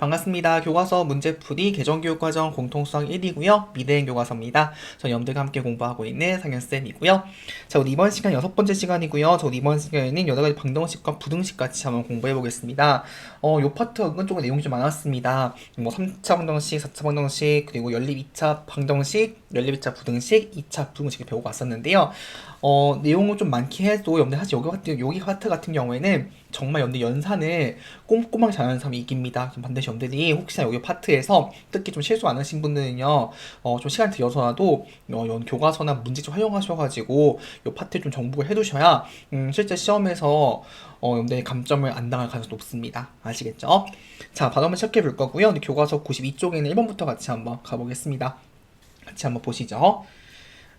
반갑습니다. 교과서 문제풀이 개정교육과정 공통수학 1이고요. 미대행 교과서입니다. 저는 여러분들과 함께 공부하고 있는 상현쌤이고요. 자, 우리 이번 시간 6번째 시간이고요. 저 이번 시간에는 여러 가지 방정식과 부등식 같이 한번 공부해 보겠습니다. 요 파트 은근쪽으로 내용이 좀 많았습니다. 뭐 3차 방정식, 4차 방정식, 그리고 연립 2차 방정식, 연립 2차 부등식, 2차 부등식을 배우고 왔었는데요. 내용은 좀 많긴 해도 여러분들 사실 여기 파트 같은 경우에는 정말 여러분들 연산을 꼼꼼하게 잘하는 사람이 이깁니다. 좀 반드시 여러분들이 혹시나 여기 파트에서 특히 좀 실수 안 하신 분들은요, 좀 시간 들여서라도 이런 교과서나 문제 좀 활용하셔가지고 이 파트 좀 정복을 해두셔야 실제 시험에서 여러분들의 감점을 안 당할 가능성이 높습니다. 아시겠죠? 자, 바로 한번 시작해 볼 거고요. 근데 교과서 92쪽에는 1번부터 같이 한번 가보겠습니다. 같이 한번 보시죠.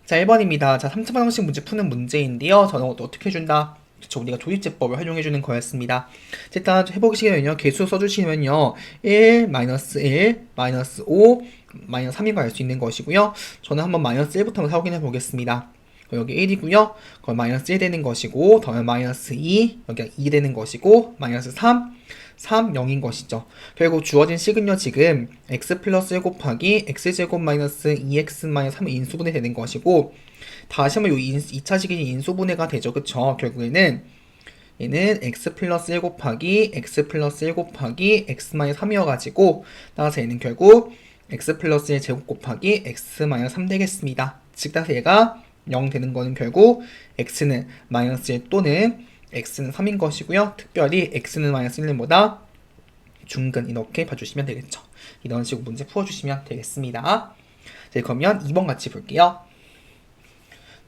자, 1번입니다. 자, 3차 방정식 문제 푸는 문제인데요. 저는 어떻게 해준다? 그쵸, 우리가 조립제법을 활용해주는 거였습니다. 일단 해보시면요. 개수 써주시면요. 1, 마이너스 1, 마이너스 5, 마이너스 3인 거 알 수 있는 것이고요. 저는 한번 마이너스 1부터 한번 확인해 보겠습니다. 여기 1이고요. 그럼 마이너스 1 되는 것이고, 더하면 마이너스 2, 여기가 2 되는 것이고, 마이너스 3, 0인 것이죠. 결국 주어진 식은요, 지금 x 플러스 1 곱하기 x제곱 마이너스 2x 마이너스 3의 인수분해 되는 것이고, 다시 한번 이 2차식이 인수분해가 되죠. 그쵸? 결국에는 얘는 x 플러스 1 곱하기 x 플러스 1 곱하기 x 마이너스 3이어가지고, 따라서 얘는 결국 x 플러스 1 제곱 곱하기 x 마이너스 3 되겠습니다. 즉, 따라서 얘가 0 되는 거는 결국 x는 마이너스 1 또는 x는 3인 것이고요. 특별히 x는 마이너스 1보다 중근 이렇게 봐주시면 되겠죠. 이런 식으로 문제 풀어주시면 되겠습니다. 자, 그러면 2번 같이 볼게요.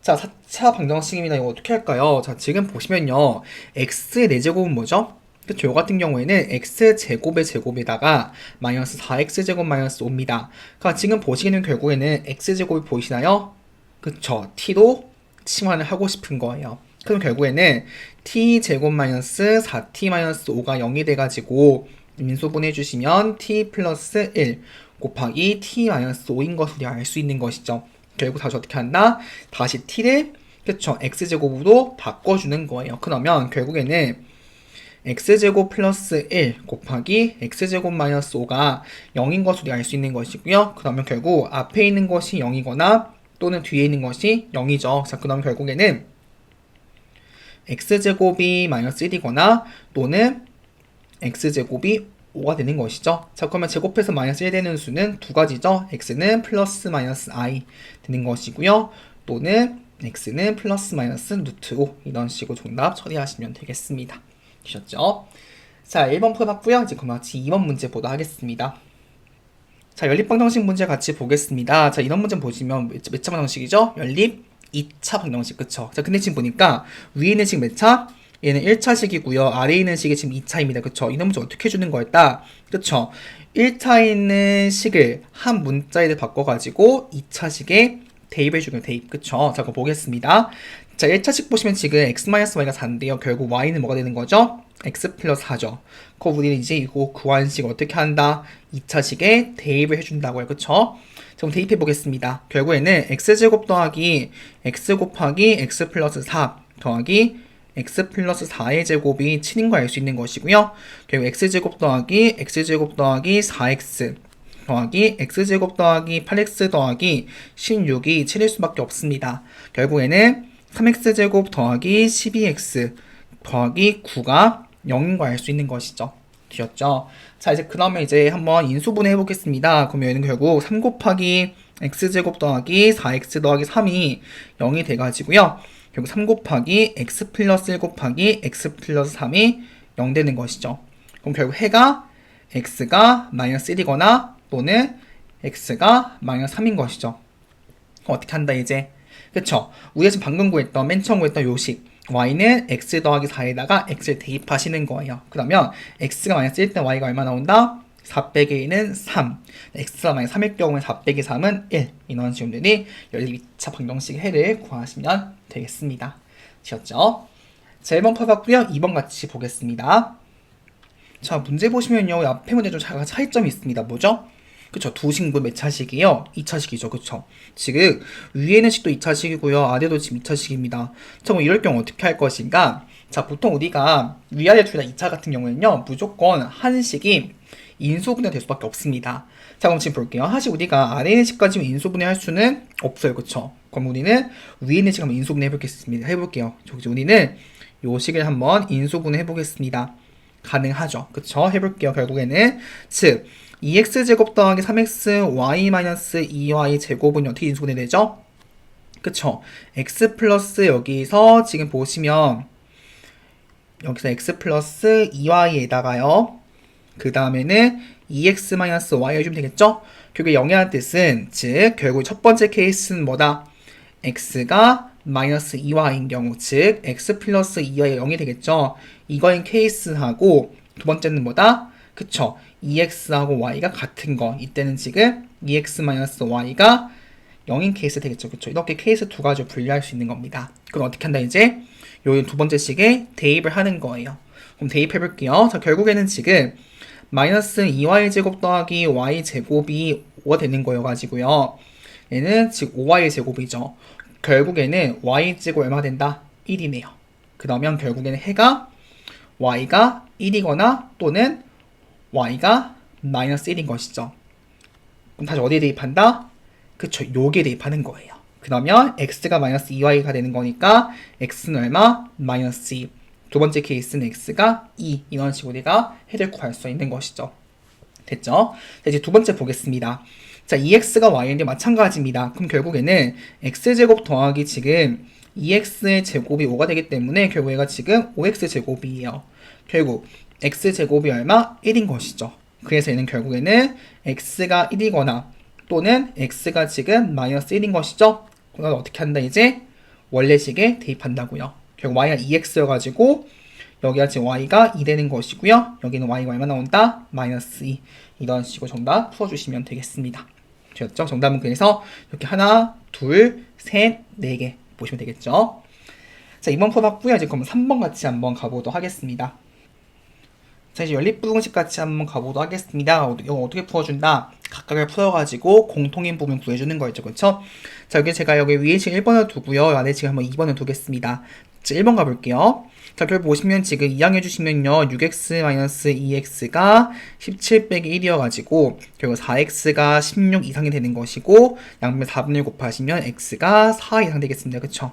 자, 4차 방정식입니다. 이거 어떻게 할까요? 자, 지금 보시면요. x의 4제곱은 뭐죠? 그쵸? 요 같은 경우에는 x제곱의 제곱에다가 마이너스 4x제곱 마이너스 5입니다. 그러니까 지금 보시기는 결국에는 x제곱이 보이시나요? 그쵸? t도 치환을 하고 싶은 거예요. 그럼 결국에는 t제곱 마이너스 4t 마이너스 5가 0이 돼가지고 인수분해 주시면 t 플러스 1 곱하기 t 마이너스 5인 것을 알 수 있는 것이죠. 결국 다시 어떻게 한다? 다시 t를 그쵸? x제곱으로 바꿔주는 거예요. 그러면 결국에는 x제곱 플러스 1 곱하기 x제곱 마이너스 5가 0인 것으로 알 수 있는 것이고요. 그러면 결국 앞에 있는 것이 0이거나 또는 뒤에 있는 것이 0이죠. 자, 그럼 결국에는 x제곱이 마이너스 1이거나 또는 x제곱이 5가 되는 것이죠. 자, 그러면 제곱해서 마이너스 1 되는 수는 두 가지죠. x는 플러스 마이너스 i 되는 것이고요. 또는 x는 플러스 마이너스 루트 5 이런 식으로 정답 처리하시면 되겠습니다. 되셨죠? 자, 1번 풀어봤고요. 이제 그럼 같이 2번 문제 보도록 하겠습니다. 자, 연립 방정식 문제 같이 보겠습니다. 자, 이런 문제 보시면 몇 차 방정식이죠? 연립 2차 방정식, 그쵸? 자, 근데 지금 보니까 위에 있는 식 몇 차? 얘는 1차식이고요. 아래에 있는 식이 지금 2차입니다. 그쵸? 이런 문제 어떻게 해주는 거였다? 그쵸? 1차에 있는 식을 한 문자에 바꿔가지고 2차식에 대입해주는 대입. 그쵸? 자, 그거 보겠습니다. 자, 1차식 보시면 지금 x-y가 4인데요. 결국 y는 뭐가 되는 거죠? x 플러스 4죠. 그럼 우리는 이제 이거 구한식 어떻게 한다? 2차식에 대입을 해준다고요. 그쵸? 자, 그럼 대입해 보겠습니다. 결국에는 x제곱 더하기 x 곱하기 x 플러스 4 더하기 x 플러스 4의 제곱이 7인 거 알 수 있는 것이고요. 결국 x제곱 더하기 x제곱 더하기 4x 더하기 x제곱 더하기 8x 더하기 16이 7일 수밖에 없습니다. 결국에는 3x제곱 더하기 12x 더하기 9가 0인 거 알 수 있는 것이죠. 되셨죠? 자, 이제 그 다음에 이제 한번 인수분해 해보겠습니다. 그러면 얘는 결국 3 곱하기 x제곱 더하기 4x 더하기 3이 0이 돼가지고요. 결국 3 곱하기 x 플러스 1 곱하기 x 플러스 3이 0 되는 것이죠. 그럼 결국 해가 x가 마이너스 1이거나 또는 x가 마이너스 3인 것이죠. 그럼 어떻게 한다 이제? 그쵸? 우리가 지금 방금 구했던 맨 처음 구했던 요식 y는 x 더하기 4에다가 x를 대입하시는 거예요. 그러면 x가 마이너스 1 때 y가 얼마 나온다? 4 빼기 1은 3. x가 마이너스 3일 경우에 4 빼기 3은 1. 이런 식들이 연립 2차 방정식 해를 구하시면 되겠습니다. 되셨죠? 자, 1번 풀어봤고요. 2번 같이 보겠습니다. 자, 문제 보시면요. 앞에 문제 좀 차이점이 있습니다. 뭐죠? 그쵸? 두 식물 몇 차식이요? 2차식이죠. 그쵸? 지금 위에는 식도 2차식이고요. 아래도 지금 2차식입니다. 자, 그럼 이럴 경우 어떻게 할 것인가? 자, 보통 우리가 위아래 둘 다 2차 같은 경우에는요. 무조건 한 식이 인수분해 될 수밖에 없습니다. 자, 그럼 지금 볼게요. 사실 우리가 아래 있는 식까지 인수분해 할 수는 없어요. 그쵸? 그럼 우리는 위에 있는 식 한번 인수분해 해보겠습니다. 해볼게요. 저기 우리는 요 식을 한번 인수분해 해보겠습니다. 가능하죠. 그쵸? 해볼게요. 결국에는 즉 2x제곱 더하기 3xy-2y 제곱은 어떻게 인수분해 되죠? 그쵸? x 플러스 여기서 지금 보시면 여기서 x 플러스 2y에다가요. 그 다음에는 2x-y 해주면 되겠죠? 결국에 영이라는 뜻은 즉 결국 첫 번째 케이스는 뭐다? x가 마이너스 2y인 경우 즉 x 플러스 2y가 0이 되겠죠? 이거인 케이스하고 두 번째는 뭐다? 그쵸? 2x하고 y가 같은 거 이때는 지금 2x-y가 0인 케이스 되겠죠? 그쵸? 이렇게 케이스 두 가지로 분리할 수 있는 겁니다. 그럼 어떻게 한다 이제? 요 두 번째 식에 대입을 하는 거예요. 그럼 대입해 볼게요. 자, 결국에는 지금 마이너스 2y제곱 더하기 y제곱이 5가 되는 거여가지고요. 얘는 즉 5y 제곱이죠. 결국에는 y제곱 얼마 된다? 1이네요. 그러면 결국에는 해가 y가 1이거나 또는 y가 마이너스 1인 것이죠. 그럼 다시 어디에 대입한다? 그쵸, 요게 대입하는 거예요. 그러면 x가 마이너스 2y가 되는 거니까 x는 얼마? 마이너스 2. 두 번째 케이스는 x가 2. 이런 식으로 우리가 해를 구할 수 있는 것이죠. 됐죠? 자, 이제 두 번째 보겠습니다. 자, 2x가 y인데 마찬가지입니다. 그럼 결국에는 x제곱 더하기 지금 2x의 제곱이 5가 되기 때문에 결국 얘가 지금 5x제곱이에요. 결국 x제곱이 얼마? 1인 것이죠. 그래서 얘는 결국에는 x가 1이거나 또는 x가 지금 마이너스 1인 것이죠. 그럼 어떻게 한다 이제? 원래식에 대입한다고요. 결국 y가 2x여가지고 여기가 지금 y가 2 되는 것이고요. 여기는 y가 얼마 나온다? 마이너스 2. 이런 식으로 정답 풀어주시면 되겠습니다. 되었죠? 정답은 그래서 이렇게 하나, 둘, 셋, 네 개 보시면 되겠죠? 자, 2번 풀어봤고요. 이제 그럼 3번 같이 한번 가보도록 하겠습니다. 자, 이제 연립부등식 같이 한번 가보도록 하겠습니다. 이거 어떻게 풀어준다? 각각을 풀어가지고 공통인 부분 구해주는 거였죠. 그쵸? 자, 여기 제가 여기 위에 지금 1번을 두고요. 아래 지금 한번 2번을 두겠습니다. 자, 1번 가볼게요. 자, 결국 보시면 지금 이항해주시면요. 6x-2x가 17 빼기 1이어가지고 결국 4x가 16 이상이 되는 것이고 양변 4분의 1 곱하시면 x가 4 이상 되겠습니다. 그쵸?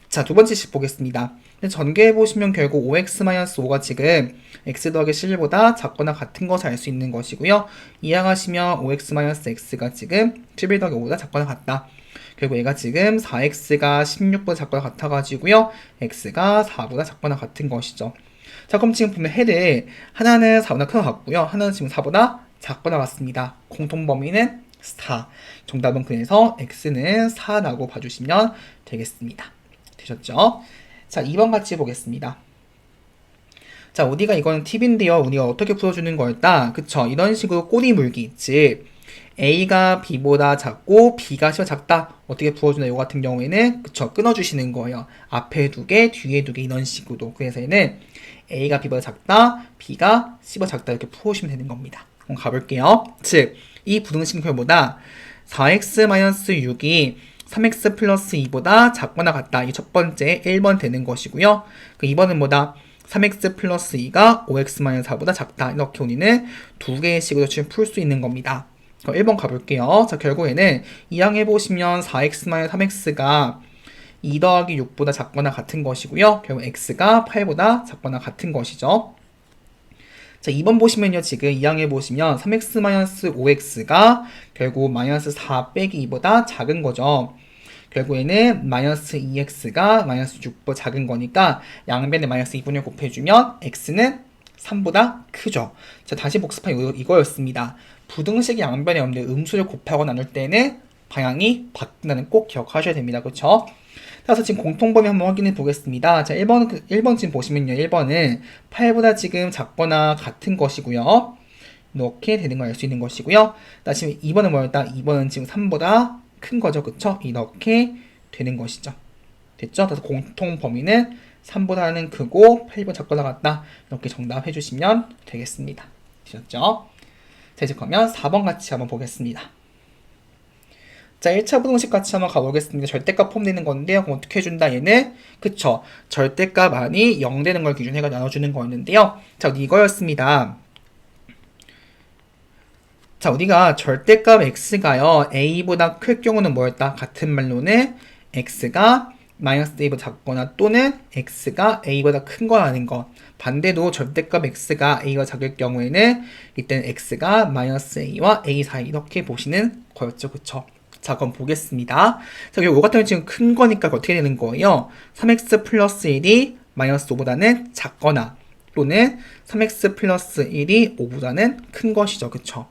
자, 두 번째 식 보겠습니다. 전개해보시면 결국 5x-5가 지금 x 더하기 11보다 작거나 같은 것을 알 수 있는 것이고요. 이항하시면 5x-x가 지금 11 더하기 5보다 작거나 같다. 결국 얘가 지금 4x가 16보다 작거나 같아가지고요. x가 4보다 작거나 같은 것이죠. 자, 그럼 지금 보면 해를 하나는 4보다 크거나 같고요. 하나는 지금 4보다 작거나 같습니다. 공통범위는 4. 정답은 그래서 x는 4라고 봐주시면 되겠습니다. 되셨죠? 자, 2번 같이 보겠습니다. 자, 우리가 이거는 팁인데요. 우리가 어떻게 풀어주는 거였다? 그쵸? 이런 식으로 꼬리 물기. 즉, A가 B보다 작고 B가 C보다 작다. 어떻게 풀어주나? 이 같은 경우에는 그쵸? 끊어주시는 거예요. 앞에 두 개, 뒤에 두 개 이런 식으로. 그래서 얘는 A가 B보다 작다, B가 C보다 작다 이렇게 풀어주시면 되는 겁니다. 그럼 가볼게요. 즉, 이 부등식표보다 4x-6이 3x 플러스 2보다 작거나 같다. 이 첫 번째 1번 되는 것이고요. 그 2번은 뭐다? 3x 플러스 2가 5x-4보다 작다. 이렇게 우리는 두 개의 식으로 지금 풀 수 있는 겁니다. 그럼 1번 가볼게요. 자, 결국에는 이항해보시면 4x-3x가 2 더하기 6보다 작거나 같은 것이고요. 결국 x가 8보다 작거나 같은 것이죠. 자, 2번 보시면요. 지금 이항해보시면 3x-5x가 결국 마이너스 4 빼기 2보다 작은 거죠. 결국에는 마이너스 2x가 마이너스 6보다 작은 거니까 양변에 마이너스 2분의 1 곱해주면 x는 3보다 크죠. 자, 다시 복습한 이거였습니다. 부등식 양변에 없는 음수를 곱하고 나눌 때는 방향이 바뀐다는 꼭 기억하셔야 됩니다. 그렇죠? 그래서 지금 공통범위 한번 확인해 보겠습니다. 자, 1번 지금 보시면요. 1번은 8보다 지금 작거나 같은 것이고요. 이렇게 되는 걸 알 수 있는 것이고요. 다시 2번은 뭐였다? 2번은 지금 3보다 큰 거죠. 그쵸? 이렇게 되는 것이죠. 됐죠? 그래서 공통범위는 3보다는 크고 8보다 작거나 같다. 이렇게 정답해 주시면 되겠습니다. 되셨죠? 자, 이제 그러면 4번 같이 한번 보겠습니다. 자, 1차 부등식 같이 한번 가보겠습니다. 절대값 폼 되는 건데요. 그럼 어떻게 해준다, 얘는? 그쵸. 절대값 안이 0 되는 걸 기준으로 해가 나눠주는 거였는데요. 자, 이거였습니다. 자, 우리가 절대값 x가요, a보다 클 경우는 뭐였다? 같은 말로는 x가 마이너스 a보다 작거나 또는 x가 a보다 큰 거라는 것. 반대로 절대값 x가 a가 작을 경우에는 이때는 x가 마이너스 a와 a 사이 이렇게 보시는 거였죠. 그쵸? 자, 그럼 보겠습니다. 자, 이거 같은 경우는 지금 큰 거니까 어떻게 되는 거예요? 3x 플러스 1이 마이너스 5보다는 작거나 또는 3x 플러스 1이 5보다는 큰 것이죠. 그쵸?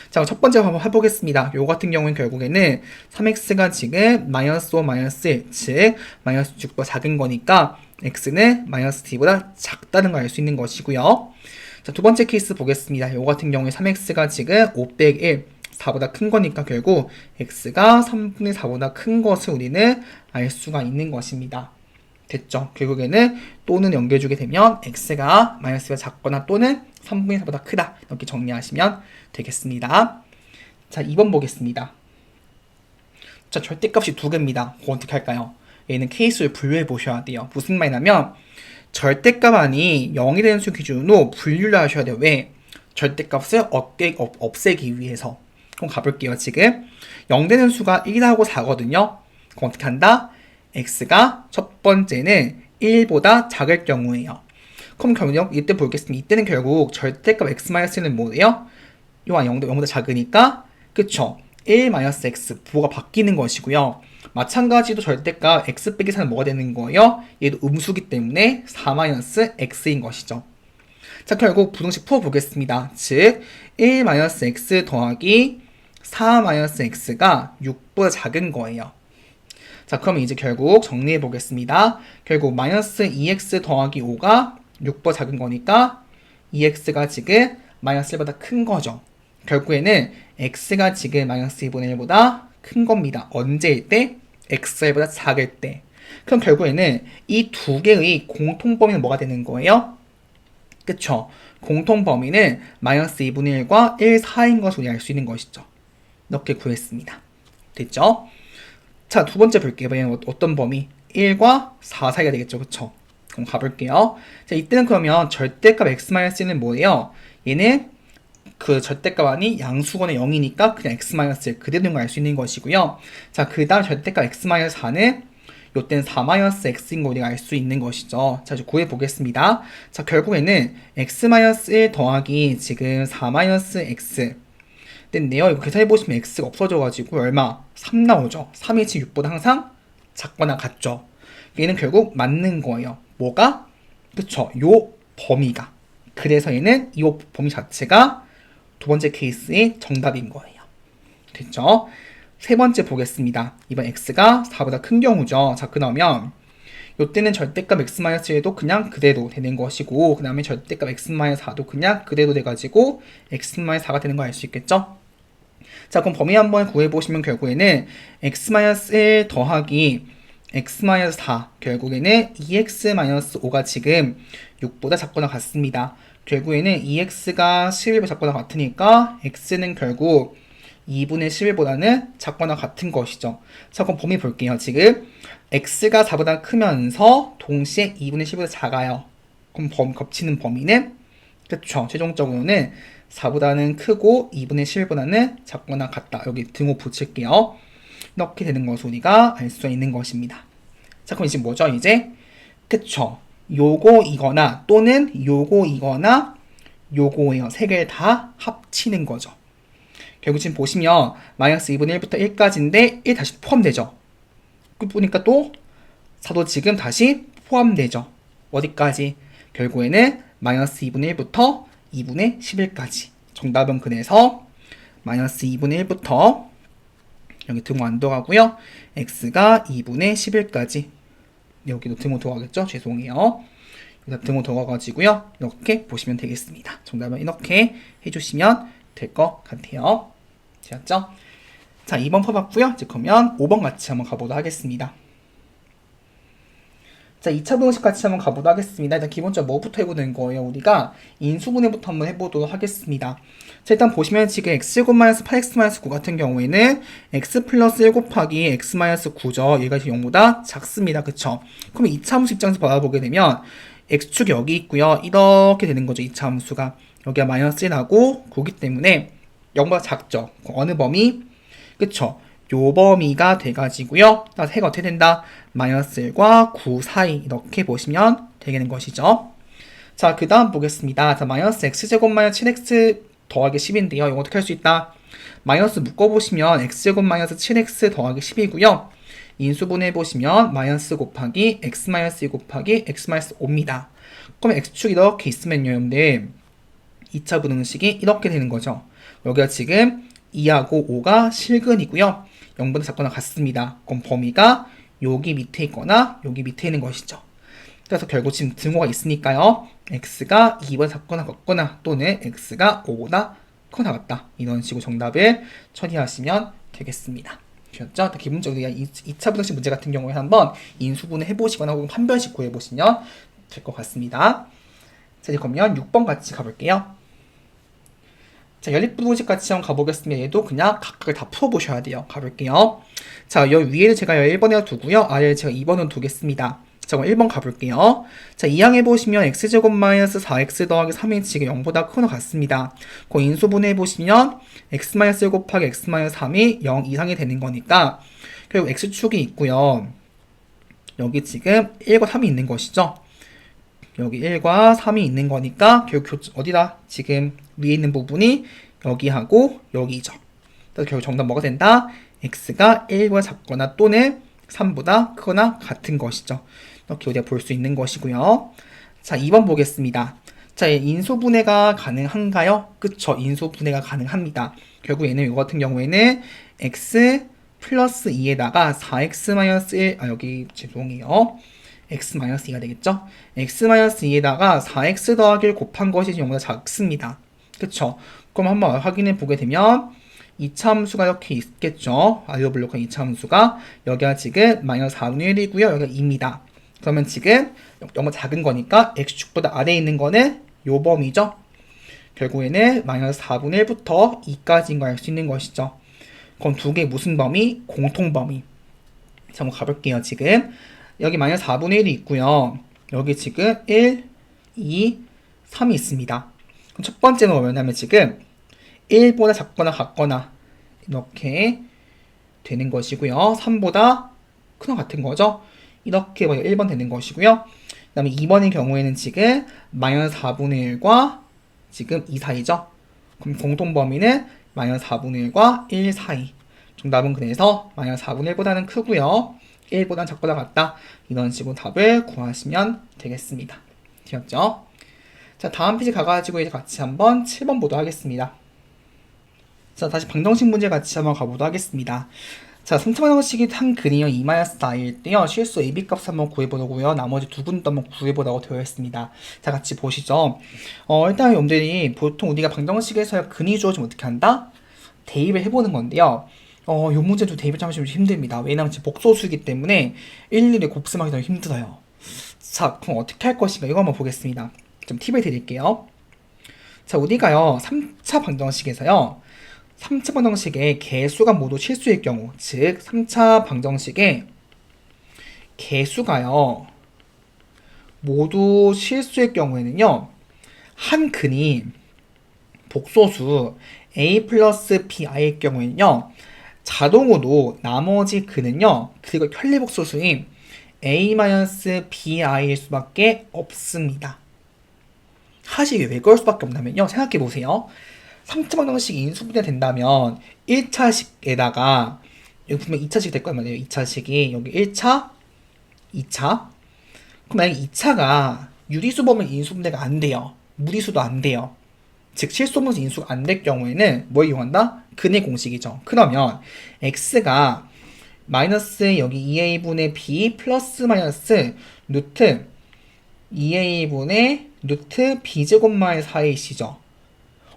자, 첫 번째 한번 해보겠습니다. 요 같은 경우는 결국에는 3x가 지금 마이너스 5, 마이너스 1, 즉 마이너스 6보다 작은 거니까 x는 마이너스 t보다 작다는 걸 알 수 있는 것이고요. 자, 두 번째 케이스 보겠습니다. 요 같은 경우에 3x가 지금 5 빼기 1, 4보다 큰 거니까 결국 x가 3분의 4보다 큰 것을 우리는 알 수가 있는 것입니다. 됐죠? 결국에는 또는 연결해주게 되면 x가 마이너스가 작거나 또는 3분의 4보다 크다 이렇게 정리하시면 되겠습니다. 자, 2번 보겠습니다. 자, 절대값이 두 개입니다. 그거 어떻게 할까요? 얘는 케이스를 분류해 보셔야 돼요. 무슨 말이냐면 절대값 안이 0이 되는 수 기준으로 분류를 하셔야 돼요. 왜? 절대값을 없애기 위해서. 그럼 가볼게요. 지금 0 되는 수가 1하고 4거든요. 그럼 어떻게 한다? x가 첫 번째는 1보다 작을 경우에요. 그럼 결국 이때 보겠습니다. 이때는 결국 절대값 x-는 뭐예요? 요한 0보다 작으니까 그쵸? 1-x 부호가 바뀌는 것이고요. 마찬가지로 절대값 x 빼기 4는 뭐가 되는 거예요? 얘도 음수기 때문에 4-x인 것이죠. 자, 결국 부등식 풀어보겠습니다. 즉 1-x 더하기 4-x가 6보다 작은 거예요. 자, 그럼 이제 결국 정리해 보겠습니다. 결국 마이너스 2x 더하기 5가 6보다 작은 거니까 2x가 지금 마이너스 1보다 큰 거죠. 결국에는 x가 지금 마이너스 2분의 1보다 큰 겁니다. 언제일 때? x가 1보다 작을 때. 그럼 결국에는 이 두 개의 공통범위는 뭐가 되는 거예요? 그쵸? 공통범위는 마이너스 2분의 1과 1 사이인 것을 우리 알 수 있는 것이죠. 이렇게 구했습니다. 됐죠? 자, 두 번째 볼게요. 어떤 범위? 1과 4 사이가 되겠죠. 그쵸? 그럼 가볼게요. 자, 이때는 그러면 절대값 x-는 뭐예요? 얘는 그 절대값 안이 양수건의 0이니까 그냥 x-1 그대로 된 걸 알 수 있는 것이고요. 자, 그 다음 절대값 x-4는 요때는 4-x인 걸 우리가 알 수 있는 것이죠. 자, 이제 구해보겠습니다. 자, 결국에는 x-1 더하기 지금 4-x 됐네요. 이거 계산해보시면 x가 없어져가지고 얼마? 3 나오죠. 3이 지금 6보다 항상 작거나 같죠. 얘는 결국 맞는 거예요. 뭐가? 그쵸. 요 범위가. 그래서 얘는 이 범위 자체가 두 번째 케이스의 정답인 거예요. 됐죠? 세 번째 보겠습니다. 이번 x가 4보다 큰 경우죠. 자, 그러면 요때는 절대값 x-1도 그냥 그대로 되는 것이고 그 다음에 절대값 x-4도 그냥 그대로 돼가지고 x-4가 되는 거 알 수 있겠죠? 자, 그럼 범위 한번 구해보시면 결국에는 x-1 더하기 x-4 결국에는 2x-5가 지금 6보다 작거나 같습니다. 결국에는 2x가 11보다 작거나 같으니까 x는 결국 2분의 11보다는 작거나 같은 것이죠. 자, 그럼 범위 볼게요. 지금 x가 4보다 크면서 동시에 2분의 10보다 작아요. 그럼 겹치는 범위는 그쵸. 최종적으로는 4보다는 크고 2분의 11보다는 작거나 같다. 여기 등호 붙일게요. 이렇게 되는 것을 우리가 알 수 있는 것입니다. 자, 그럼 이제 뭐죠? 이제 그쵸. 요거이거나 또는 요거이거나 요거예요. 세 개를 다 합치는 거죠. 결국 지금 보시면 마이너스 2분의 1부터 1까지인데 1 다시 포함되죠. 그 보니까 또 4도 지금 다시 포함되죠. 어디까지? 결국에는 마이너스 2분의 1부터 2분의 11까지. 정답은 그래서 마이너스 2분의 1부터 여기 등호 안 들어가고요. x가 2분의 11까지. 여기도 등호 들어가겠죠? 죄송해요. 여기다 등호 들어가가지고요. 이렇게 보시면 되겠습니다. 정답은 이렇게 해주시면 될 것 같아요. 되셨죠? 자, 2번 풀어봤고요. 이제 그러면 5번 같이 한번 가보도록 하겠습니다. 자, 2차 분식 같이 한번 가보도록 하겠습니다. 일단 기본적으로 뭐부터 해보는 거예요? 우리가 인수분해부터 한번 해보도록 하겠습니다. 자, 일단 보시면 지금 x-8x-9 같은 경우에는 x 플러스 1 곱하기 x-9죠. 얘가 지금 0보다 작습니다. 그쵸? 그럼 2차 함수 입장에서 받아보게 되면 x축이 여기 있고요. 이렇게 되는 거죠. 2차 함수가. 여기가 마이너스 1하고 9기 때문에 0보다 작죠. 어느 범위? 그쵸? 요 범위가 돼가지고요. 따라서 해가 어떻게 된다? 마이너스 1과 9 사이 이렇게 보시면 되는 것이죠. 자, 그 다음 보겠습니다. 자, 마이너스 x제곱 마이너스 7x 더하기 10인데요. 이거 어떻게 할 수 있다? 마이너스 묶어보시면 x제곱 마이너스 7x 더하기 10이고요. 인수분해 보시면 마이너스 곱하기 x 마이너스 2 곱하기 x 마이너스 5입니다. 그러면 x축이 이렇게 있으면요, 여러분들 2차 분응식이 이렇게 되는 거죠. 여기가 지금 2하고 5가 실근이고요. 0보다 작거나 같습니다. 그럼 범위가 여기 밑에 있거나 여기 밑에 있는 것이죠. 그래서 결국 지금 등호가 있으니까요. x가 2보다 작거나 같거나 또는 x가 5보다 크거나 같다. 이런 식으로 정답을 처리하시면 되겠습니다. 되셨죠? 기본적으로 2차 분식식 문제 같은 경우에 한번 인수분해 해보시거나 혹은 판별식 구해보시면 될 것 같습니다. 자, 이제 그러면 6번 같이 가볼게요. 자, 연립분식식 같이 한번 가보겠습니다. 얘도 그냥 각각을 다 풀어보셔야 돼요. 가볼게요. 자, 여기 위에를 제가 1번에 두고요. 아래를 제가 2번으로 두겠습니다. 자, 그럼 1번 가볼게요. 자, 이항에 보시면 x제곱 마이너스 4x 더하기 3이 지금 0보다 크거나 같습니다. 그 인수분해 보시면 x 마이너스 1 곱하기 x 마이너스 3이 0 이상이 되는 거니까 결국 x축이 있고요. 여기 지금 1과 3이 있는 것이죠. 여기 1과 3이 있는 거니까 결국 어디다? 지금 위에 있는 부분이 여기하고 여기죠. 그래서 결국 정답 뭐가 된다? x가 1보다 작거나 또는 3보다 크거나 같은 것이죠. 이렇게 우리가 볼 수 있는 것이고요. 자, 2번 보겠습니다. 자, 인수분해가 가능한가요? 그쵸, 인수분해가 가능합니다. 결국 얘는 이거 같은 경우에는 x 플러스 2에다가 4x-1, 여기 죄송해요. x-2가 되겠죠? x-2에다가 4x 더하기를 곱한 것이 0보다 작습니다. 그쵸? 그럼 한번 확인해 보게 되면 2차 함수가 이렇게 있겠죠? 알로블록한 2차 함수가 여기가 지금 마이너스 4분의 1이고요. 여기가 2입니다. 그러면 지금 너무 작은 거니까 x축보다 아래에 있는 거는 요 범위죠. 결국에는 마이너스 4분의 1부터 2까지인 걸 알 수 있는 것이죠. 그럼 두 개 무슨 범위? 공통 범위. 자, 한번 가볼게요. 지금 여기 마이너스 4분의 1이 있고요. 여기 지금 1, 2, 3이 있습니다. 그럼 첫 번째는 뭐냐면 지금 1보다 작거나 같거나 이렇게 되는 것이고요. 3보다 크거나 같은 거죠. 이렇게 1번 되는 것이고요. 그 다음에 2번의 경우에는 지금 마이너스 4분의 1과 지금 2 사이죠. 그럼 공통범위는 마이너스 4분의 1과 1 사이. 정답은 그래서 마이너스 4분의 1보다는 크고요. 1보다는 작거나 같다. 이런 식으로 답을 구하시면 되겠습니다. 되었죠? 자, 다음 페이지 가가지고 이제 같이 한번 7번 보도록 하겠습니다. 자, 다시 방정식 문제 같이 한번 가보도록 하겠습니다. 자, 3차 방정식이 한 근이요 2-4일 때요 실수 AB 값 한번 구해보려고요. 나머지 두 군도 한번 구해보라고 되어 있습니다. 자, 같이 보시죠. 일단 여러분들이 보통 우리가 방정식에서 근이 주어지면 어떻게 한다? 대입을 해보는 건데요. 요 문제도 대입을 좀 하시면 힘듭니다. 왜냐면 지금 복소수이기 때문에 일일이 곱셈하기 너무 힘들어요. 자, 그럼 어떻게 할 것인가? 이거 한번 보겠습니다. 좀 팁을 드릴게요. 자, 우리가요 3차 방정식에서요 3차 방정식의 개수가 모두 실수일 경우, 즉 3차 방정식의 개수가요 모두 실수일 경우에는요 한 근이 복소수 a 플러스 bi일 경우에는요 자동으로 나머지 근은요 그리고 현리복소수인 a-bi일 수밖에 없습니다. 사실 왜 그럴 수밖에 없냐면요 생각해보세요. 3차 방정식이 인수분해 된다면 1차식에다가 여기 분명 2차식이 될 거란 말이에요. 2차식이 여기 1차, 2차. 그럼 만약에 2차가 유리수 범위 인수분해가 안 돼요. 무리수도 안 돼요. 즉 실수분수 인수가 안 될 경우에는 뭘 이용한다? 근의 공식이죠. 그러면 x가 마이너스 여기 2a분의 b 플러스 마이너스 루트 2a분의 루트 b제곱 마이너스 4ac죠.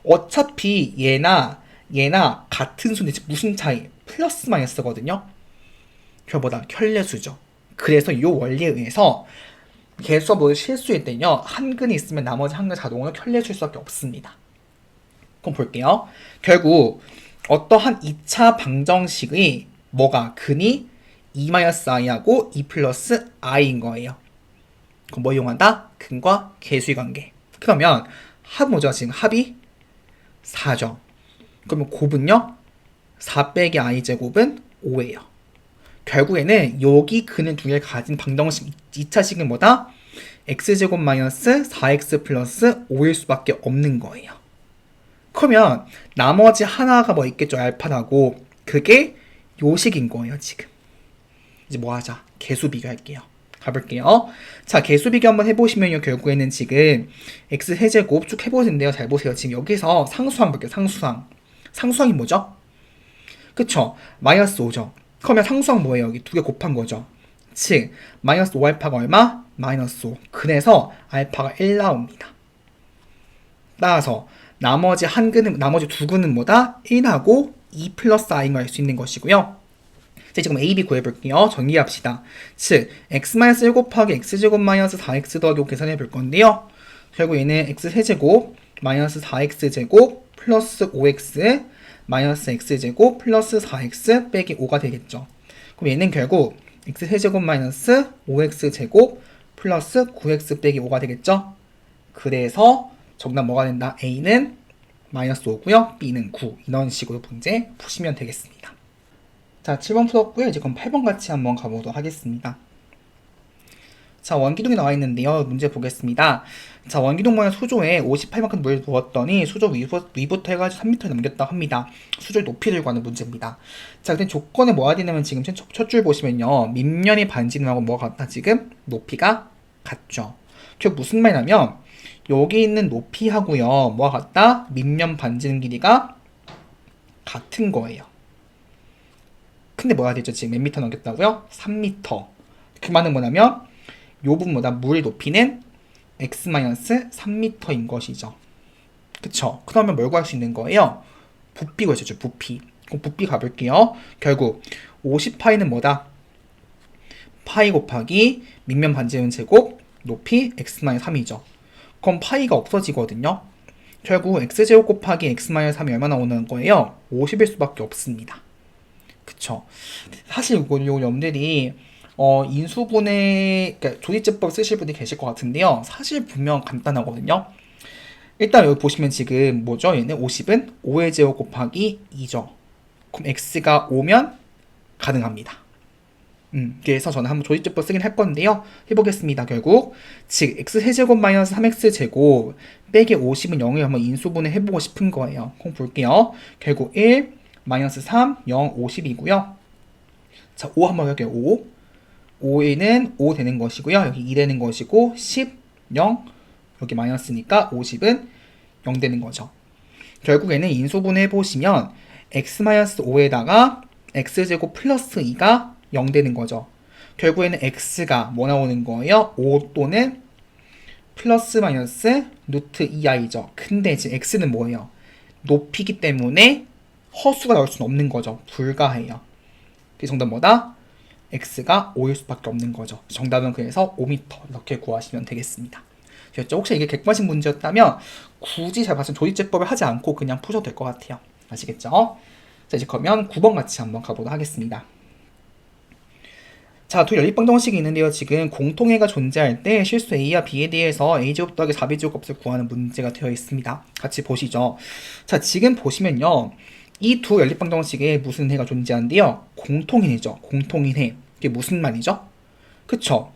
어차피 얘나 같은 수인데 무슨 차이? 플러스 마이너스거든요. 그거보다 현례수죠. 그래서 이 원리에 의해서 개수가 모두 실수일 때는요 한 근이 있으면 나머지 한 근 자동으로 현례수일 수밖에 없습니다. 그럼 볼게요. 결국 어떠한 2차 방정식의 뭐가 근이 2-i하고 2 플러스 i인 거예요. 그럼 뭐 이용한다? 근과 개수의 관계. 그러면 합 뭐죠? 지금 합이 4죠. 그러면 곱은요? 4 빼기 i제곱은 5예요. 결국에는 여기 근을 두 개를 가진 방정식 2차식은 뭐다? x제곱 마이너스 4x 플러스 5일 수밖에 없는 거예요. 그러면 나머지 하나가 뭐 있겠죠? 알파라고. 그게 요식인 거예요, 지금. 이제 뭐 하자? 개수 비교할게요. 가볼게요. 자, 개수 비교 한번 해보시면요. 결국에는 지금 x 세제곱 쭉 해보는데요. 잘 보세요. 지금 여기서 상수항 볼게요. 상수항. 상수항이 뭐죠? 그쵸? 마이너스 5죠. 그러면 상수항 뭐예요? 여기 두 개 곱한 거죠. 즉, 마이너스 5알파가 얼마? 마이너스 5. 그래서 알파가 1 나옵니다. 따라서 나머지 나머지 두 근은 뭐다? 1하고 2 플러스 i인 걸 알 수 있는 것이고요. 자, 지금 a, b 구해볼게요. 정리합시다. 즉, x-1 곱하기 x제곱 마이너스 4x 더하기 5 계산해 볼 건데요. 결국 얘는 x 세제곱 마이너스 4x제곱 플러스 5x 마이너스 x제곱 플러스 4x 빼기 5가 되겠죠. 그럼 얘는 결국 x 세제곱 마이너스 5x제곱 플러스 9x 빼기 5가 되겠죠. 그래서 정답 뭐가 된다? a는 마이너스 5고요. b는 9. 이런 식으로 문제 푸시면 되겠습니다. 자, 7번 풀었고요. 이제 그럼 8번 같이 한번 가보도록 하겠습니다. 자, 원기둥이 나와 있는데요. 문제 보겠습니다. 자, 원기둥 모양 수조에 58만큼 물을 부었더니 수조 위부터 해가지고 3m를 넘겼다고 합니다. 수조의 높이를 구하는 문제입니다. 자, 근데 조건에 뭐가 되냐면 지금 첫 줄 보시면요. 밑면이 반지름 하고 뭐가 같다? 지금 높이가 같죠. 즉 무슨 말이냐면 여기 있는 높이하고요. 뭐가 같다? 밑면 반지름 길이가 같은 거예요. 근데 뭐가 되죠? 지금 몇 미터 넘겼다고요? 3m. 그 말은 뭐냐면 요 부분보다 물 높이는 x-3m인 것이죠. 그쵸? 그러면 뭘 구할 수 있는 거예요? 부피 구하셨죠, 부피. 그럼 부피 가볼게요. 결국 50파이는 뭐다? 파이 곱하기 밑면 반지름 제곱 높이 x-3이죠. 그럼 파이가 없어지거든요. 결국 x제곱 곱하기 x-3이 얼마 나오는 거예요? 50일 수밖에 없습니다. 그쵸? 사실 요 염들이 인수분해, 그러니까 조리제법 쓰실 분이 계실 것 같은데요. 사실 분명 간단하거든요. 일단 여기 보시면 지금 뭐죠? 얘는 50은 5의 제곱 곱하기 2죠. 그럼 x가 5면 가능합니다. 그래서 저는 한번 조리제법 쓰긴 할 건데요. 해보겠습니다. 결국 즉 x 세제곱 마이너스 3x 제곱 빼기 50은 0을 한번 인수분해 해보고 싶은 거예요. 그럼 볼게요. 결국 1 마이너스 3 0 50이고요. 자, 5 한번 할게요. 5 5에는 5 되는 것이고요. 여기 2 되는 것이고 10 0 여기 마이너스니까 50은 0 되는 거죠. 결국에는 인수분해 해보시면 x-5에다가 x제곱 플러스 2가 0 되는 거죠. 결국에는 x가 뭐 나오는 거예요? 5 또는 플러스 마이너스 루트 2i죠. 근데 지금 x는 뭐예요? 높이기 때문에 허수가 나올 수는 없는 거죠. 불가해요. 그래서 정답 뭐다? x가 5일 수밖에 없는 거죠. 정답은 그래서 5m 이렇게 구하시면 되겠습니다. 됐죠? 혹시 이게 객관식 문제였다면 굳이 잘 봤으면 조리제법을 하지 않고 그냥 푸셔도 될 것 같아요. 아시겠죠? 자, 이제 그러면 9번 같이 한번 가보도록 하겠습니다. 자, 두 연립방정식이 있는데요. 지금 공통해가 존재할 때 실수 a와 b에 대해서 a제곱 더하기 4b제곱 값을 구하는 문제가 되어 있습니다. 같이 보시죠. 자, 지금 보시면요. 이 두 연립방정식에 무슨 해가 존재하는데요. 공통인이죠. 공통인해. 이게 무슨 말이죠? 그쵸?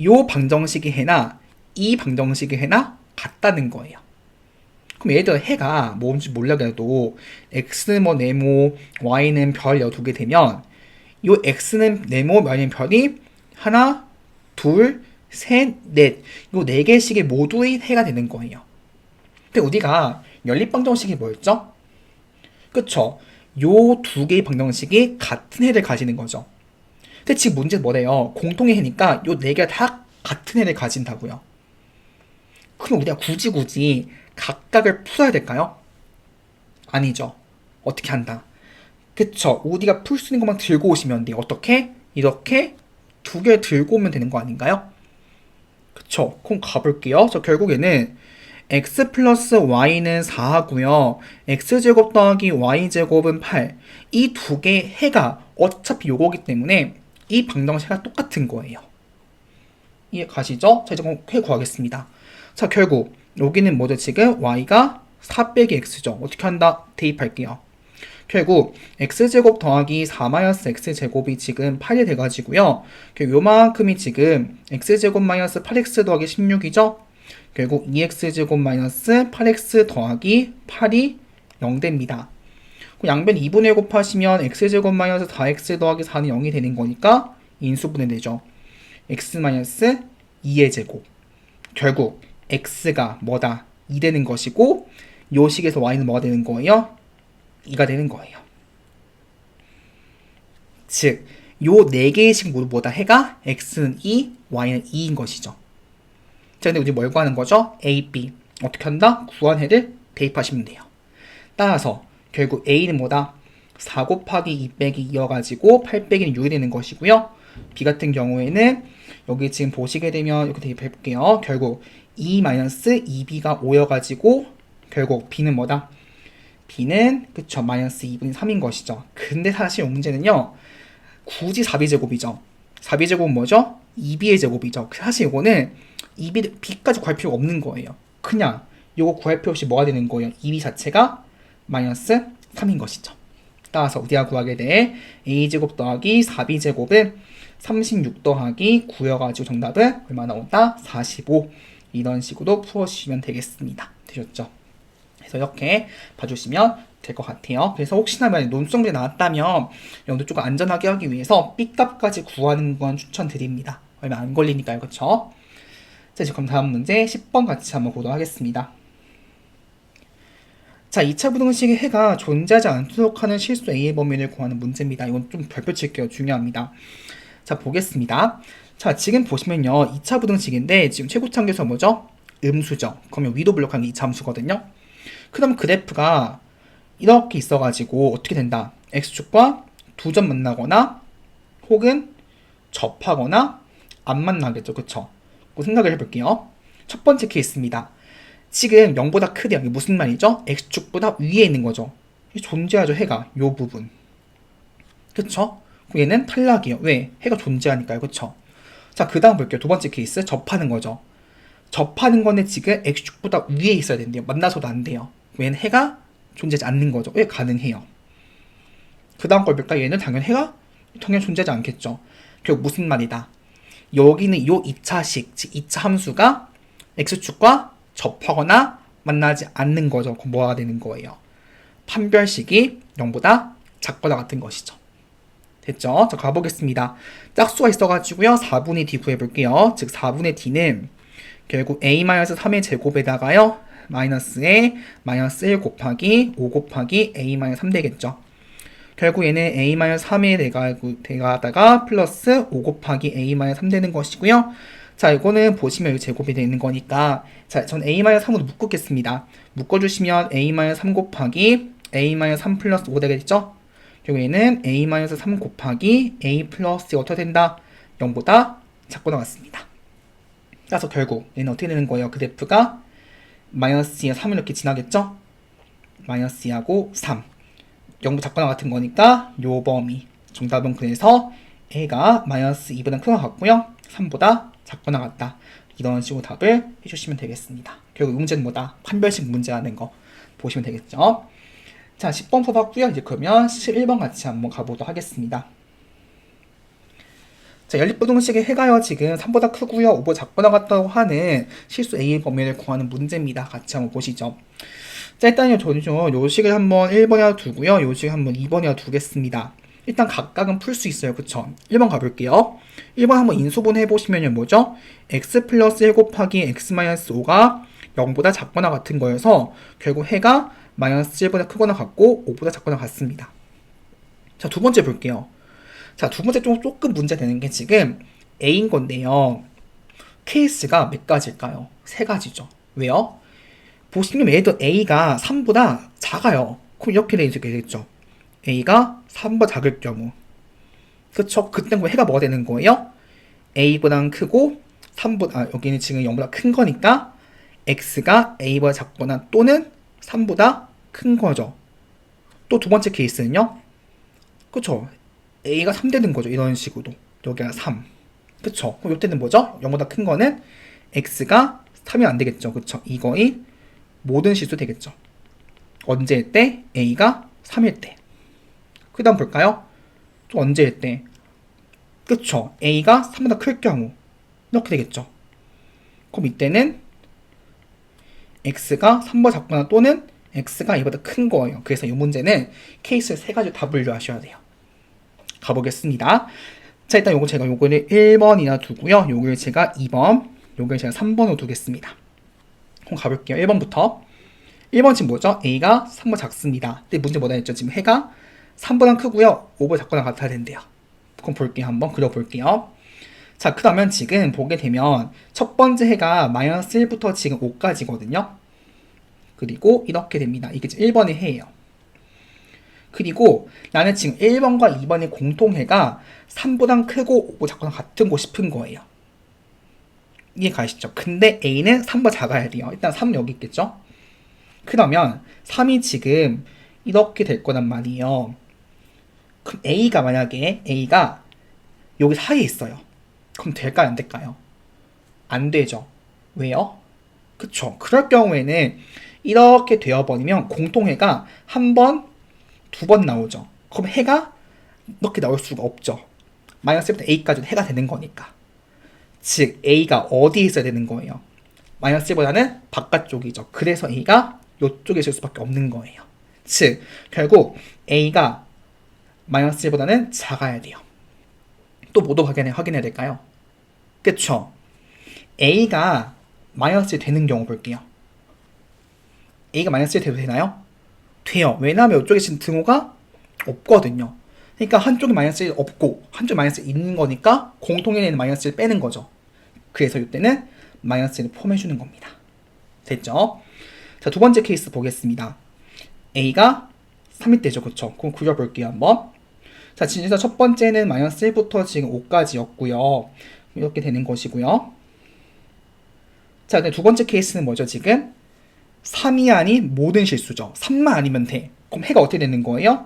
요 방정식의 해나 이 방정식의 해나 같다는 거예요. 그럼 예를 들어 해가 뭔지 몰라도 x는 뭐 네모, y는 별 12개 되면 요 x는 네모, y는 별이 하나, 둘, 셋, 넷. 요 4개씩의 모두의 해가 되는 거예요. 근데 우리가 연립방정식이 뭐였죠? 그쵸? 요 두 개의 방정식이 같은 해를 가지는 거죠. 근데 지금 문제는 뭐래요? 공통의 해니까 요 4개가 다 같은 해를 가진다고요. 그럼 우리가 굳이 각각을 풀어야 될까요? 아니죠. 어떻게 한다? 그쵸? 우리가 풀 수 있는 것만 들고 오시면 돼요. 어떻게? 이렇게 두 개 들고 오면 되는 거 아닌가요? 그쵸? 그럼 가볼게요. 저 결국에는 x 플러스 y는 4하고요. x제곱 더하기 y제곱은 8. 이 두 개의 해가 어차피 요거기 때문에 이 방정식이 똑같은 거예요. 이해 가시죠? 자, 이제 해 구하겠습니다. 자, 결국 여기는 뭐죠? 지금 y가 4 빼기 x죠. 어떻게 한다? 대입할게요. 결국 x제곱 더하기 4-x제곱이 지금 8이 돼가지고요. 요만큼이 지금 x제곱 마이너스 8x 더하기 16이죠. 결국 2x제곱 마이너스 8x 더하기 8이 0됩니다. 양변 2분의 1 곱하시면 x제곱 마이너스 4x 더하기 4는 0이 되는 거니까 인수분해 되죠. x 마이너스 2의 제곱. 결국 x가 뭐다? 2 되는 것이고 요 식에서 y는 뭐가 되는 거예요? 2가 되는 거예요. 즉, 요 4개의 식 모두 뭐다? 해가 x는 2, y는 2인 것이죠. 자, 근데 우리 뭘 구하는 거죠? a, b. 어떻게 한다? 구한 해를 대입하시면 돼요. 따라서 결국 a는 뭐다? 4 곱하기 2 빼기 2여가지고 8 빼기는 6이 되는 것이고요. b 같은 경우에는 여기 지금 보시게 되면 이렇게 대입해 볼게요. 결국 2-2b가 5여가지고 결국 b는 뭐다? b는 그쵸 마이너스 2분의 3인 것이죠. 근데 사실 이 문제는요. 굳이 4b제곱이죠. 4b제곱은 뭐죠? 2b의 제곱이죠. 사실 이거는 b까지 구할 필요가 없는 거예요. 그냥 이거 구할 필요 없이 뭐가 되는 거예요? 2b 자체가 마이너스 3인 것이죠. 따라서 우리가 구하게 돼 a제곱 더하기 4b제곱은 36 더하기 9여가지고 정답은 얼마 나온다? 45. 이런 식으로 풀어주시면 되겠습니다. 되셨죠? 그래서 이렇게 봐주시면 될 것 같아요. 그래서 혹시나 만약 논술 문제 나왔다면 여러분들 조금 안전하게 하기 위해서 B값까지 구하는 건 추천드립니다. 얼마 안 걸리니까요. 그쵸? 자, 이제 그럼 다음 문제 10번 같이 한번 보도록 하겠습니다. 자, 2차 부등식의 해가 존재하지 않도록 하는 실수 A의 범위를 구하는 문제입니다. 이건 좀 별표 칠게요. 중요합니다. 자, 보겠습니다. 자, 지금 보시면요. 2차 부등식인데 지금 최고차항계수가 뭐죠? 음수죠. 그러면 위도 블록한 게 2차 함수거든요. 그럼 그래프가 이렇게 있어가지고 어떻게 된다? x축과 두 점 만나거나 혹은 접하거나 안 만나겠죠. 그쵸? 그 생각을 해볼게요. 첫 번째 케이스입니다. 지금 0보다 크대요. 이게 무슨 말이죠? x축보다 위에 있는 거죠. 존재하죠. 해가 요 부분. 그쵸? 얘는 탈락이에요. 왜? 해가 존재하니까요. 그쵸? 자, 그 다음 볼게요. 두 번째 케이스 접하는 거죠. 접하는 거는 지금 x축보다 위에 있어야 된대요. 만나서도 안 돼요. 얘는 해가 존재하지 않는 거죠. 왜? 가능해요. 그 다음 걸 볼까? 얘는 당연히 해가 당연히 존재하지 않겠죠. 결국 무슨 말이다? 여기는 요 2차식, 즉 2차 함수가 x축과 접하거나 만나지 않는 거죠. 그럼 뭐가 되는 거예요? 판별식이 0보다 작거나 같은 것이죠. 됐죠? 자, 가보겠습니다. 짝수가 있어가지고요. 4분의 d 구해볼게요. 즉 4분의 d는 결국 a-3의 제곱에다가요. 마이너스에 마이너스 1 곱하기 5 곱하기 a-3 되겠죠. 결국 얘는 a-3에 대가다가 플러스 5 곱하기 a-3 되는 것이고요. 자, 이거는 보시면 이 제곱이 되는 거니까 자, 전 a-3으로 묶겠습니다. 묶어주시면 a-3 곱하기 a-3 플러스 5 되겠죠. 결국 얘는 a-3 곱하기 a 플러스 어떻게 된다? 0보다 작고 나왔습니다. 그래서 결국 얘는 어떻게 되는 거예요? 그래프가 마이너스 2에 3을 이렇게 지나겠죠? 마이너스 2하고 3 0보다 작거나 같은 거니까 요 범위 정답은 그래서 a가 마이너스 2보다 큰 것 같고요 3보다 작거나 같다 이런 식으로 답을 해주시면 되겠습니다. 결국 이 문제는 뭐다? 판별식 문제라는 거 보시면 되겠죠? 자, 10번 풀어봤고요. 이제 그러면 11번 같이 한번 가보도록 하겠습니다. 자, 연립부등식의 해가요 지금 3보다 크고요 5보다 작거나 같다고 하는 실수 A의 범위를 구하는 문제입니다. 같이 한번 보시죠. 자, 일단요 저는 요 식을 한번 1번에 두고요 요 식을 한번 2번에 두겠습니다. 일단 각각은 풀 수 있어요. 그쵸? 1번 가볼게요. 1번 한번 인수분해 해보시면요 뭐죠? x 플러스 1 곱하기 x 마이너스 5가 0보다 작거나 같은 거여서 결국 해가 마이너스 1보다 크거나 같고 5보다 작거나 같습니다. 자, 두 번째 볼게요. 자, 두 번째 조금 문제 되는 게 지금 A인 건데요. 케이스가 몇 가지일까요? 세 가지죠. 왜요? 보시면 얘도 A가 3보다 작아요. 그럼 이렇게 되겠죠. A가 3보다 작을 경우. 그쵸? 그때 해가 뭐가 되는 거예요? A보다 크고 3보다, 여기는 지금 0보다 큰 거니까 X가 A보다 작거나 또는 3보다 큰 거죠. 또 두 번째 케이스는요. 그쵸? A가 3 되는 거죠. 이런 식으로. 여기가 3. 그쵸? 그럼 이때는 뭐죠? 0보다 큰 거는 X가 3이 안 되겠죠. 그쵸? 이거의 모든 실수 되겠죠. 언제일 때? A가 3일 때. 그 다음 볼까요? 또 언제일 때? 그쵸? a가 3보다 클 경우 이렇게 되겠죠. 그럼 이때는 x가 3보다 작거나 또는 x가 2보다 큰 거예요. 그래서 이 문제는 케이스 3가지 다 분류하셔야 돼요. 가보겠습니다. 자, 일단 요거 제가 요거를 1번이나 두고요. 요걸 제가 2번, 요걸 제가 3번으로 두겠습니다. 그럼 가볼게요. 1번부터. 1번 지금 뭐죠? a가 3보다 작습니다. 근데 문제 뭐다 했죠? 지금 해가 3보다 크고요. 5보다 작거나 같아야 된대요. 그럼 볼게요. 한번 그려볼게요. 자, 그러면 지금 보게 되면 첫 번째 해가 마이너스 1부터 지금 5까지거든요. 그리고 이렇게 됩니다. 이게 지금 1번의 해예요. 그리고 나는 지금 1번과 2번의 공통해가 3보다 크고 5보다 작거나 같은 거 싶은 거예요. 이해 가시죠? 근데 a는 3보다 작아야 돼요. 일단 3 여기 있겠죠? 그러면 3이 지금 이렇게 될 거란 말이에요. 그럼 a가 만약에 a가 여기 사이에 있어요. 그럼 될까요? 안 될까요? 안 되죠. 왜요? 그쵸. 그럴 경우에는 이렇게 되어버리면 공통해가 한 번, 두 번 나오죠. 그럼 해가 이렇게 나올 수가 없죠. 마이너스 1부터 a까지 해가 되는 거니까. 즉 a가 어디에 있어야 되는 거예요? 마이너스 1보다는 바깥쪽이죠. 그래서 a가 이쪽에 있을 수밖에 없는 거예요. 즉 결국 a가 마이너스 1보다는 작아야 돼요. 또 뭐도 확인해야 될까요? 그쵸? a가 마이너스 1 되는 경우 볼게요. a가 마이너스 1 돼도 되나요? 돼요. 왜냐하면 이쪽에 지금 등호가 없거든요. 그러니까 한쪽에 마이너스 1 없고 한쪽에 마이너스 1 있는 거니까 공통에 있는 마이너스 1 빼는 거죠. 그래서 이때는 마이너스 1을 포함해주는 겁니다. 됐죠? 자, 두 번째 케이스 보겠습니다. a가 3일 때죠. 그쵸? 그럼 그려볼게요. 한번. 자, 진짜 첫 번째는 마이너스 1부터 지금 5까지였고요. 이렇게 되는 것이고요. 자, 근데 두 번째 케이스는 뭐죠, 지금? 3이 아닌 모든 실수죠. 3만 아니면 돼. 그럼 해가 어떻게 되는 거예요?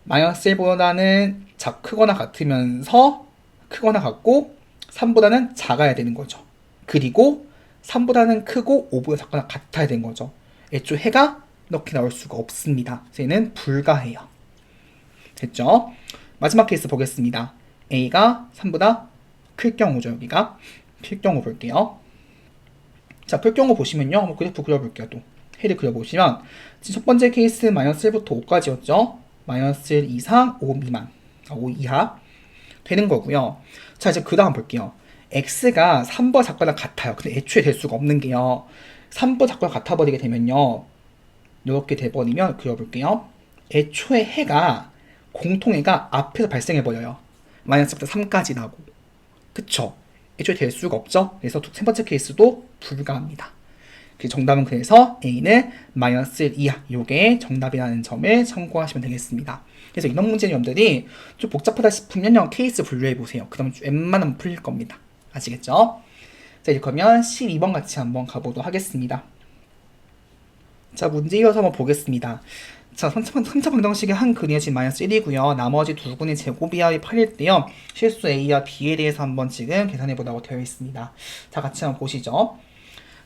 마이너스 1보다는 크거나 같으면서 크거나 같고 3보다는 작아야 되는 거죠. 그리고 3보다는 크고 5보다 작거나 같아야 되는 거죠. 애초에 해가 이렇게 나올 수가 없습니다. 얘는 불가해요. 됐죠? 마지막 케이스 보겠습니다. a가 3보다 클 경우죠. 여기가 클 경우 볼게요. 자, 클 경우 보시면요. 한번 그래프 그려볼게요. 또 해를 그려보시면 지금 첫 번째 케이스 마이너스 1부터 5까지였죠. 마이너스 1 이상 5 미만 5 이하 되는 거고요. 자, 이제 그 다음 볼게요. x가 3보다 작거나 같아요. 근데 애초에 될 수가 없는 게요. 3보다 작거나 같아버리게 되면요. 이렇게 돼버리면 그려볼게요. 애초에 해가 공통해가 앞에서 발생해버려요. 마이너스부터 3까지 나고. 그쵸? 애초에 될 수가 없죠? 그래서 세 번째 케이스도 불가합니다. 정답은 그래서 A는 마이너스 1 이하. 요게 정답이라는 점을 참고하시면 되겠습니다. 그래서 이런 문제 여러분들이 좀 복잡하다 싶으면 케이스 분류해보세요. 그러면 웬만하면 풀릴 겁니다. 아시겠죠? 자, 이제 그러면 12번 같이 한번 가보도록 하겠습니다. 자, 문제 이어서 한번 보겠습니다. 자, 3차 방정식의 한 근이 지금 마이너스 1이고요. 나머지 두 근의 제곱이하의 8일 때요. 실수 A와 B에 대해서 한번 지금 계산해보라고 되어 있습니다. 자, 같이 한번 보시죠.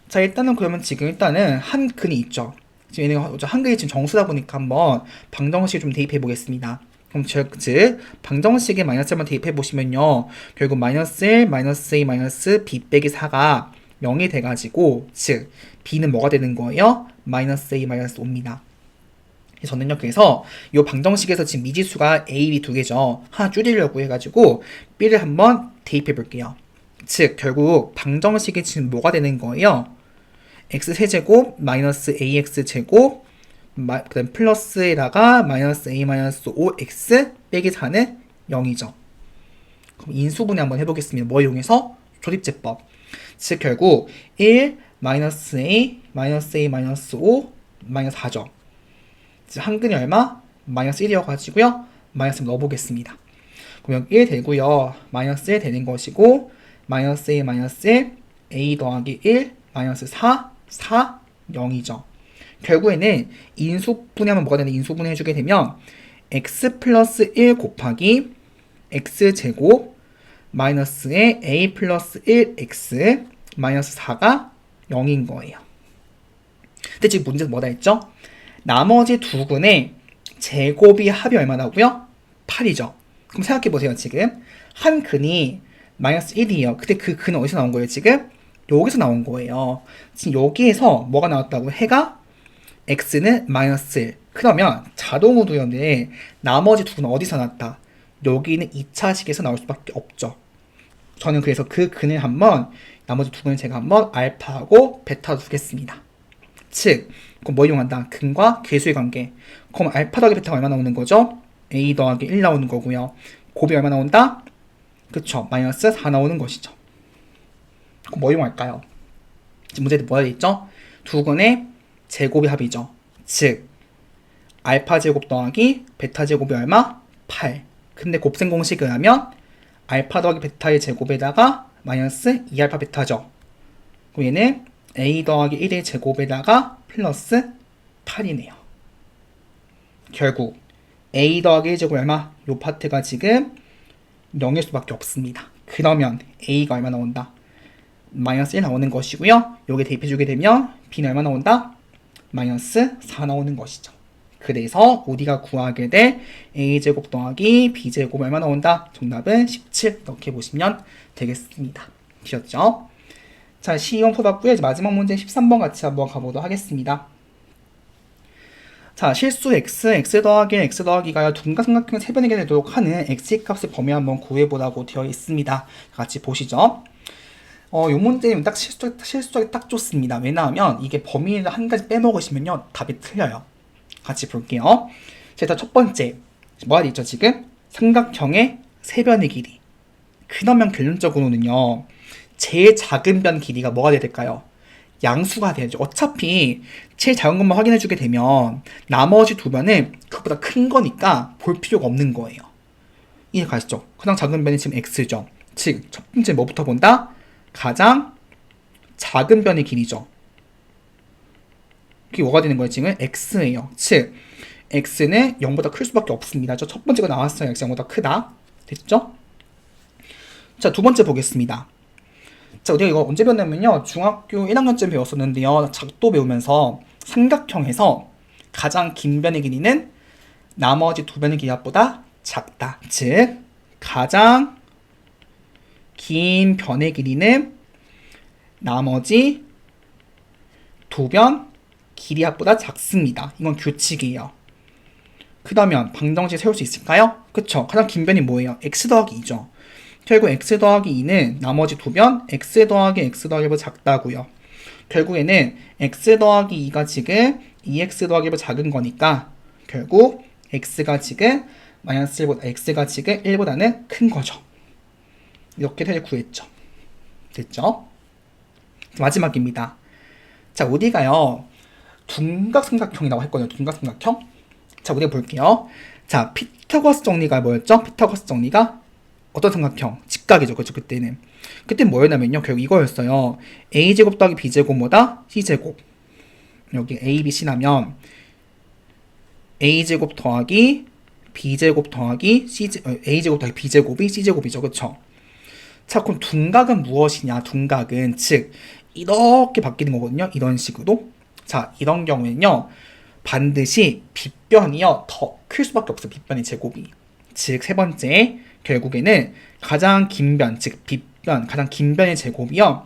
자, 일단은 그러면 지금 일단은 한 근이 있죠. 지금 얘는 한 근이 지금 정수다 보니까 한번 방정식 좀 대입해 보겠습니다. 그럼 즉 방정식에 마이너스 1만 대입해 보시면요. 결국 마이너스 1, 마이너스 A, 마이너스 B 빼기 4가 0이 돼가지고 즉 B는 뭐가 되는 거예요? 마이너스 A, 마이너스 5입니다. 저는요, 그래서 이 방정식에서 지금 미지수가 A, B 두 개죠. 하나 줄이려고 해가지고 B를 한번 대입해 볼게요. 즉 결국 방정식이 지금 뭐가 되는 거예요? x세제곱 마이너스 ax제곱 그 다음 플러스에다가 마이너스 a 마이너스 5x 빼기 4는 0이죠. 그럼 인수분해 한번 해보겠습니다. 뭐 이용해서? 조립제법. 즉 결국 1 마이너스 a 마이너스 a 마이너스 5 마이너스 4죠. 한 근이 얼마? 마이너스 1이어가지고요. 마이너스 넣어보겠습니다. 그럼 1 되고요. 마이너스 1 되는 것이고 마이너스 a 마이너스 1 a 더하기 1 마이너스 4 4 0이죠. 결국에는 인수분해하면 뭐가 되나? 인수분해 해주게 되면 x 플러스 1 곱하기 x제곱 마이너스의 a 플러스 1x 마이너스 4가 0인 거예요. 근데 지금 문제는 뭐다 했죠? 나머지 두 근의 제곱이 합이 얼마 나고요? 8이죠. 그럼 생각해보세요. 지금 한 근이 마이너스 1이에요. 근데 그 근은 어디서 나온 거예요? 지금 여기서 나온 거예요. 지금 여기에서 뭐가 나왔다고? 해가 x는 마이너스 1. 그러면 자동으로였는데 나머지 두 근은 어디서 나왔다? 여기는 2차식에서 나올 수밖에 없죠. 저는 그래서 그 근을 한번 나머지 두 근을 제가 한번 알파하고 베타로 두겠습니다. 즉, 그럼 뭐 이용한다? 근과 계수의 관계. 그럼 알파 더하기 베타가 얼마 나오는 거죠? a 더하기 1 나오는 거고요. 곱이 얼마 나온다? 그쵸, 마이너스 4 나오는 것이죠. 그럼 뭐 이용할까요? 지금 문제에 뭐가 되어 있죠? 두 근의 제곱이 합이죠. 즉, 알파 제곱 더하기 베타 제곱이 얼마? 8. 근데 곱셈 공식을 하면 알파 더하기 베타의 제곱에다가 마이너스 2알파 베타죠. 그럼 얘는 a 더하기 1의 제곱에다가 플러스 8이네요. 결국 a 더하기 1제곱 얼마? 요 파트가 지금 0일 수밖에 없습니다. 그러면 a가 얼마 나온다? 마이너스 1 나오는 것이고요. 요게 대입해주게 되면 b는 얼마 나온다? 마이너스 4 나오는 것이죠. 그래서 우리가 구하게 될 a제곱 더하기 b제곱 얼마 나온다? 정답은 17 이렇게 보시면 되겠습니다. 되셨죠? 자, 시험 풀었고요. 이제 마지막 문제 13번 같이 한번 가보도록 하겠습니다. 자, 실수 x 더하기 x 더하기가 둔각삼각형의 세변이게 되도록 하는 x의 값의 범위 한번 구해보라고 되어 있습니다. 같이 보시죠. 요 문제는 딱 실수하기 딱 좋습니다. 왜냐하면 이게 범위를 한 가지 빼먹으시면요 답이 틀려요. 같이 볼게요. 자, 일단 첫 번째 뭐가 있죠 지금? 삼각형의 세변의 길이. 그러면 결론적으로는요 제일 작은 변 길이가 뭐가 돼야 될까요? 양수가 돼야죠. 어차피 제일 작은 것만 확인해주게 되면 나머지 두 변은 그것보다 큰 거니까 볼 필요가 없는 거예요. 이해 가시죠? 가장 작은 변이 지금 x죠. 즉, 첫 번째 뭐부터 본다? 가장 작은 변의 길이죠. 그게 뭐가 되는 거예요? 지금 x예요. 즉, x는 0보다 클 수밖에 없습니다. 첫 번째가 나왔어요. x 0보다 크다. 됐죠? 자, 두 번째 보겠습니다. 자, 우리가 이거 언제 배웠냐면요. 중학교 1학년쯤 배웠었는데요. 작도 배우면서 삼각형에서 가장 긴 변의 길이는 나머지 두 변의 길이보다 작다. 즉, 가장 긴 변의 길이는 나머지 두 변 길이 합보다 작습니다. 이건 규칙이에요. 그러면 방정식 세울 수 있을까요? 그쵸? 가장 긴 변이 뭐예요? x 더하기 2죠. 결국 x 더하기 2는 나머지 두 변 x 더하기 x 더하기보다 작다고요. 결국에는 x 더하기 2가 지금 2x 더하기보다 작은 거니까 결국 x가 지금 마이너스 1보다 x가 지금 1보다는 큰 거죠. 이렇게 해서 구했죠. 됐죠? 마지막입니다. 자, 우리가요 둔각삼각형이라고 했거든요. 둔각삼각형. 자, 우리가 볼게요. 자, 피타고라스 정리가 뭐였죠? 피타고라스 정리가 어떤 삼각형? 직각이죠. 그렇죠? 그때는. 그때 뭐였냐면요. 결국 이거였어요. a제곱 더하기 b제곱보다 c제곱. 여기 a, b, c라면 a제곱 더하기 b제곱 더하기 a제곱 더하기 b제곱이 c제곱이죠. 그렇죠? 자, 그럼 둔각은 무엇이냐? 둔각은 즉 이렇게 바뀌는 거거든요. 이런 식으로. 자, 이런 경우에는요. 반드시 빗변이요. 더 클 수밖에 없어요. 빗변의 제곱이. 즉, 세 번째 결국에는 가장 긴 변, 즉 빗변, 가장 긴 변의 제곱이요.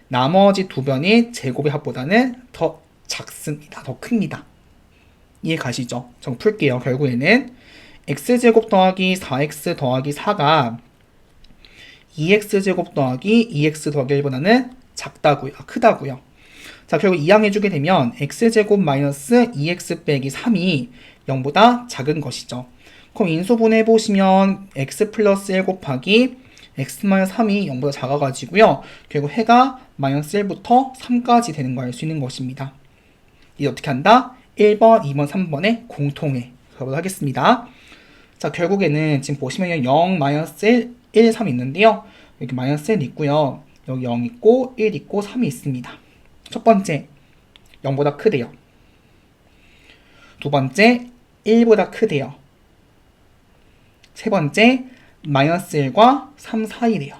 나머지 두 변의 제곱의 합보다는 더 작습니다. 더 큽니다. 이해 가시죠? 저 풀게요. 결국에는 x제곱 더하기 4x 더하기 4가 2x제곱 더하기 2x 더하기 1보다는 작다고요. 크다고요. 자, 결국 이항해주게 되면 x제곱 마이너스 2x 빼기 3이 0보다 작은 것이죠. 그럼 인수분해해보시면 x 플러스 1 곱하기 x 마이너스 3이 0보다 작아가지고요. 결국 해가 마이너스 1부터 3까지 되는 걸 알 수 있는 것입니다. 이제 어떻게 한다? 1번, 2번, 3번의 공통해 가보도록 하겠습니다. 자, 결국에는 지금 보시면 0, 마이너스 1, 1, 3 있는데요. 여기 마이너스 1 있고요. 여기 0 있고 1 있고 3이 있습니다. 첫 번째 0보다 크대요. 두 번째 1보다 크대요. 세 번째 마이너스 1과 3 사이래요.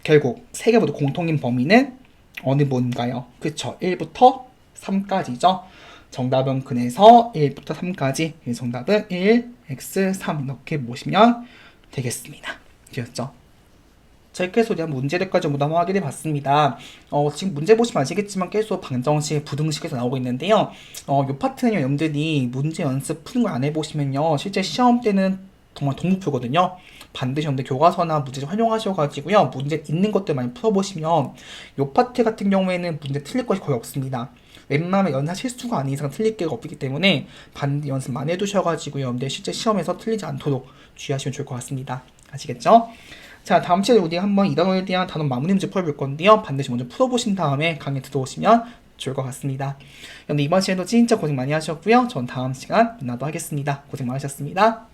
결국 세 개 모두 공통인 범위는 어느 뭔가요? 그쵸? 1부터 3까지죠. 정답은 근에서 1부터 3까지 정답은 1, x, 3 이렇게 보시면 되겠습니다. 되었죠? 자, 이렇게 해서 우리 문제들까지 전부 다 확인해 봤습니다. 지금 문제 보시면 아시겠지만 계속 방정식, 부등식에서 나오고 있는데요. 요 파트는 여러분들이 문제 연습 푸는 걸 안 해보시면요. 실제 시험 때는 정말 동물표거든요. 반드시 여러분들 교과서나 문제집 활용하셔가지고요. 문제 있는 것들 많이 풀어보시면 요 파트 같은 경우에는 문제 틀릴 것이 거의 없습니다. 웬만하면 연사 실수가 아닌 이상 틀릴 게가 없기 때문에 반드시 연습 많이 해두셔가지고요. 여러분들 실제 시험에서 틀리지 않도록 주의하시면 좋을 것 같습니다. 아시겠죠? 자, 다음 시간에 우리 한번 이 단어에 대한 단어 마무리 문제 풀어볼 건데요. 반드시 먼저 풀어보신 다음에 강의 들어오시면 좋을 것 같습니다. 여러분 이번 시간도 진짜 고생 많이 하셨고요. 전 다음 시간 만나도 하겠습니다. 고생 많으셨습니다.